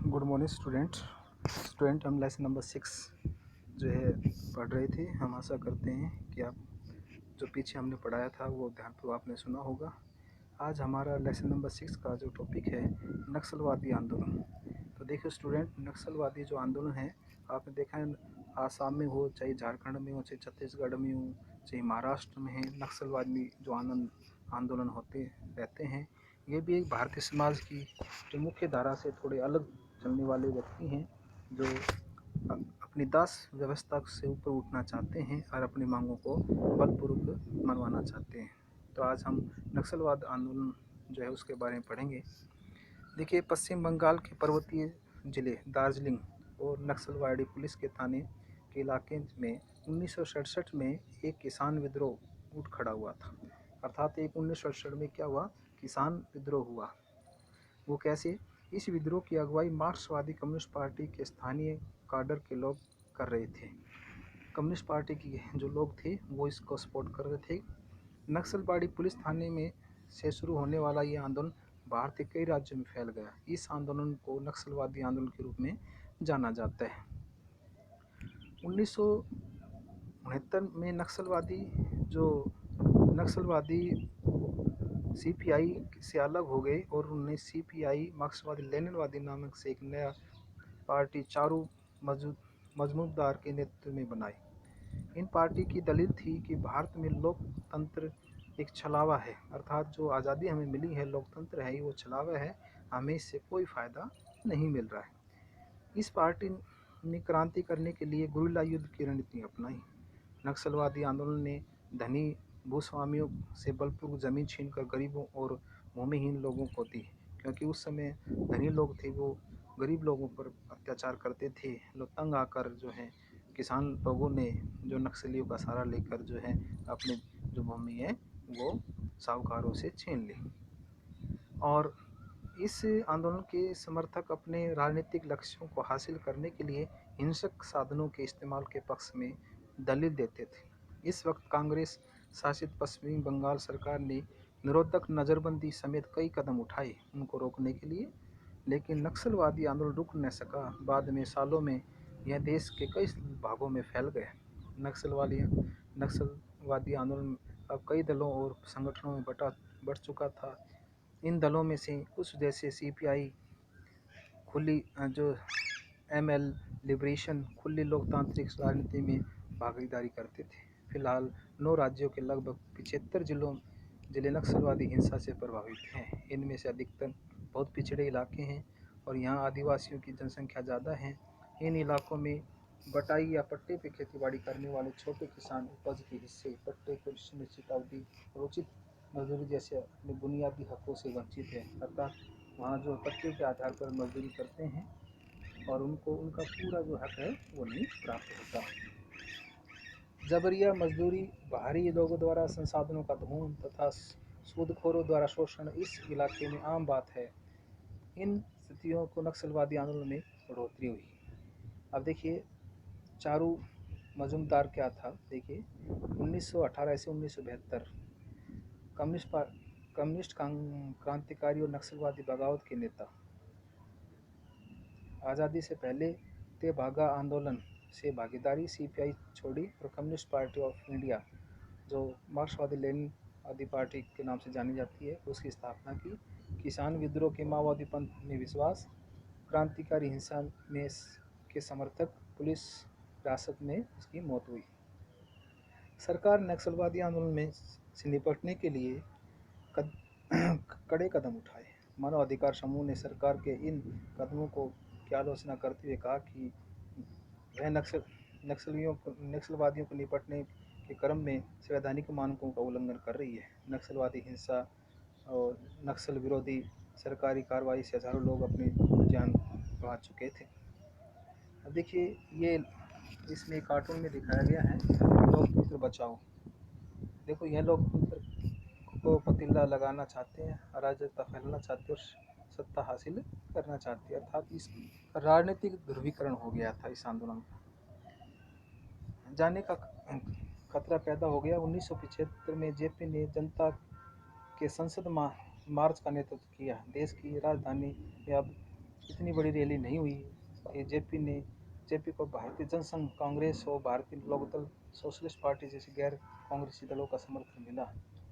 Good morning student हम lesson number 6 जो है पढ़ रहे थे। हम आशा करते हैं कि आप जो पीछे हमने पढ़ाया था वो ध्यानपूर्वक आपने सुना होगा। आज हमारा लेसन नंबर 6 का जो टॉपिक है नक्सलवादी आंदोलन। तो देखिए स्टूडेंट, नक्सलवादी जो आंदोलन है आपने देखा है, आसाम में हो, चाहे झारखंड में हो, चाहे छत्तीसगढ़ में हो, चाहे महाराष्ट्र में है, नक्सलवादी जो आंदोलन होते रहते हैं। ये भी एक भारतीय समाज की जो मुख्य धारा से थोड़े अलग चलने वाले व्यक्ति हैं जो अपनी दास व्यवस्था से ऊपर उठना चाहते हैं और अपनी मांगों को बलपूर्वक मनवाना चाहते हैं। तो आज हम नक्सलवाद आंदोलन जो है उसके बारे में पढ़ेंगे। देखिए, पश्चिम बंगाल के पर्वतीय जिले दार्जिलिंग और नक्सलवादी पुलिस के थाने के इलाके में 1967 में एक किसान विद्रोह उठ खड़ा हुआ था। अर्थात एक 1967 में क्या हुआ, किसान विद्रोह हुआ। वो कैसे? इस विद्रोह की अगुवाई मार्क्सवादी कम्युनिस्ट पार्टी के स्थानीय काडर के लोग कर रहे थे। कम्युनिस्ट पार्टी के जो लोग थे वो इसको सपोर्ट कर रहे थे। नक्सलवाड़ी पुलिस थाने में से शुरू होने वाला ये आंदोलन भारत के कई राज्यों में फैल गया। इस आंदोलन को नक्सलवादी आंदोलन के रूप में जाना जाता है। 1969 में नक्सलवादी सीपीआई से अलग हो गए और उन्होंने सीपीआई मार्क्सवादी लेनिनवादी नामक से एक नया पार्टी चारू मजमूदार के नेतृत्व में बनाई। इन पार्टी की दलील थी कि भारत में लोकतंत्र एक छलावा है, अर्थात जो आज़ादी हमें मिली है, लोकतंत्र है, वो छलावा है, हमें इससे कोई फ़ायदा नहीं मिल रहा है। इस पार्टी ने क्रांति करने के लिए गुरिल्ला युद्ध की रणनीति अपनाई। नक्सलवादी आंदोलन ने धनी भूस्वामियों से बलपूर्वक जमीन छीनकर गरीबों और भूमिहीन लोगों को दी, क्योंकि उस समय धनी लोग थे वो गरीब लोगों पर अत्याचार करते थे। लोग तंग आकर जो है किसान लोगों ने जो नक्सलियों का सहारा लेकर जो है अपनी जो भूमि है वो साहूकारों से छीन ली। और इस आंदोलन के समर्थक अपने राजनीतिक लक्ष्यों को हासिल करने के लिए हिंसक साधनों के इस्तेमाल के पक्ष में दलील देते थे। इस वक्त कांग्रेस शासित पश्चिमी बंगाल सरकार ने निरोधक नज़रबंदी समेत कई कदम उठाए उनको रोकने के लिए, लेकिन नक्सलवादी आंदोलन रुक न सका। बाद में सालों में यह देश के कई भागों में फैल गया। नक्सलवादी आंदोलन अब कई दलों और संगठनों में बढ़ चुका था। इन दलों में से कुछ जैसे सीपीआई खुली जो एमएल लिबरेशन खुली लोकतांत्रिक राजनीति में भागीदारी करते थे। फिलहाल 9 राज्यों के लगभग 75 जिले नक्सलवादी हिंसा से प्रभावित हैं। इनमें से अधिकतर बहुत पिछड़े इलाके हैं और यहाँ आदिवासियों की जनसंख्या ज़्यादा है। इन इलाकों में बटाई या पट्टे पे खेतीबाड़ी करने वाले छोटे किसान उपज के हिस्से, पट्टे को निश्चित अवधि और उचित मजदूरी जैसे अपने बुनियादी हकों से वंचित है। अर्थात वहाँ जो पट्टे के आधार पर मजदूरी करते हैं और उनको उनका पूरा जो हक है वो नहीं प्राप्त होता। जबरिया मजदूरी, बाहरी लोगों द्वारा संसाधनों का धूम तथा सूदखोरों द्वारा शोषण इस इलाके में आम बात है। इन स्थितियों को नक्सलवादी आंदोलन में बढ़ोतरी हुई। अब देखिए चारू मजूमदार क्या था। देखिए 1918 से 1972 कम्युनिस्ट क्रांतिकारी और नक्सलवादी बगावत के नेता। आज़ादी से पहले तेभागा आंदोलन से भागीदारी, सीपीआई छोड़ी और कम्युनिस्ट पार्टी ऑफ इंडिया जो मार्क्सवादी लेनिन आदि पार्टी के नाम से जानी जाती है उसकी स्थापना की। किसान विद्रोह के माओवादी पंथ में विश्वास, क्रांतिकारी हिंसा में के समर्थक, पुलिस हिरासत में उसकी मौत हुई। सरकार नक्सलवादी आंदोलन में से निपटने के लिए कड़े कदम उठाए। मानव अधिकार समूह ने सरकार के इन कदमों को की आलोचना करते हुए कहा कि वह नक्सलवादियों को निपटने के क्रम में संवैधानिक मानकों का उल्लंघन कर रही है। नक्सलवादी हिंसा और नक्सल विरोधी सरकारी कार्रवाई से हजारों लोग अपनी जान गंवा चुके थे। अब देखिए ये इसमें कार्टून में दिखाया गया है लोकतंत्र बचाओ। देखो यह लोकतंत्र को पतीला लगाना चाहते हैं, अराजकता फैलाना चाहते हैं और सत्ता हासिल करना चाहते हैं। अर्थात इस राजनीतिक ध्रुवीकरण हो गया था। इस आंदोलन का जाने का खतरा पैदा हो गया। 1975 में जेपी ने जनता के संसद मार्च का नेतृत्व किया। देश की राजधानी में अब इतनी बड़ी रैली नहीं हुई कि जेपी को भारतीय जनसंघ कांग्रेस और भारतीय लोकदल सोशलिस्ट पार्टी जैसी गैर कांग्रेसी दलों का समर्थन मिला।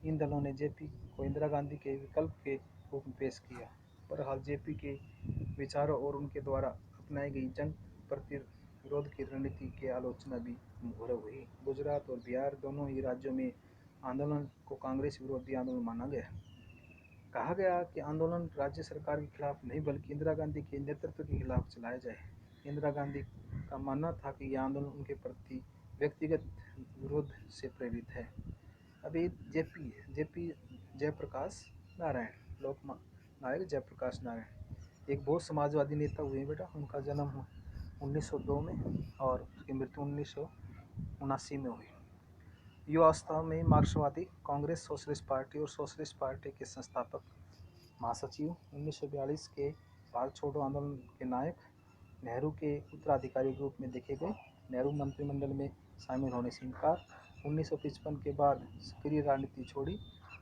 इन दलों ने जेपी को इंदिरा गांधी के विकल्प के रूप में पेश किया। बहरहाल जेपी के विचारों और उनके द्वारा अपनाई गई जन प्रतिरोध की रणनीति की आलोचना भी मुहर हुई। गुजरात और बिहार दोनों ही राज्यों में आंदोलन को कांग्रेस विरोधी आंदोलन माना गया। कहा गया कि आंदोलन राज्य सरकार के खिलाफ नहीं बल्कि इंदिरा गांधी के नेतृत्व के खिलाफ चलाया जाए। इंदिरा गांधी का मानना था कि यह आंदोलन उनके प्रति व्यक्तिगत विरोध से प्रेरित है। अभी जेपी जयप्रकाश नारायण, लोक नायक जयप्रकाश नारायण एक बहुत समाजवादी नेता हुए बेटा। उनका जन्म 1902 में और उसकी मृत्यु 1979 में हुई। युवावस्था में मार्क्सवादी कांग्रेस सोशलिस्ट पार्टी और सोशलिस्ट पार्टी के संस्थापक महासचिव। 1942 के भारत छोड़ो आंदोलन के नायक, नेहरू के उत्तराधिकारी के रूप में देखे गए। नेहरू मंत्रिमंडल में शामिल होने से इनकार। 1955 के बाद सक्रिय राजनीति छोड़ी।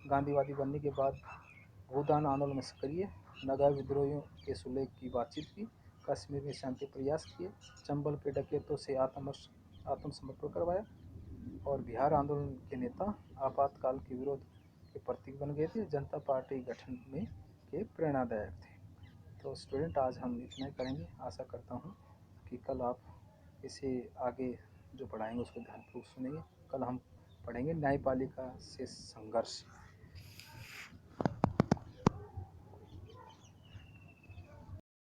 गांधीवादी बनने के बाद भूदान आंदोलन में सक्रिय। नगा विद्रोहियों के सुलह की बातचीत की। कश्मीर में शांति प्रयास किए। चंबल के डकैतों से आत्मसमर्पण करवाया और बिहार आंदोलन के नेता। आपातकाल के विरोध के प्रतीक बन गए थे। जनता पार्टी गठन में के प्रेरणादायक थे। तो स्टूडेंट आज हम इतना ही करेंगे। आशा करता हूँ कि कल आप इसे आगे जो पढ़ाएंगे उसको ध्यानपूर्वक सुनेंगे। कल हम पढ़ेंगे न्यायपालिका से संघर्ष।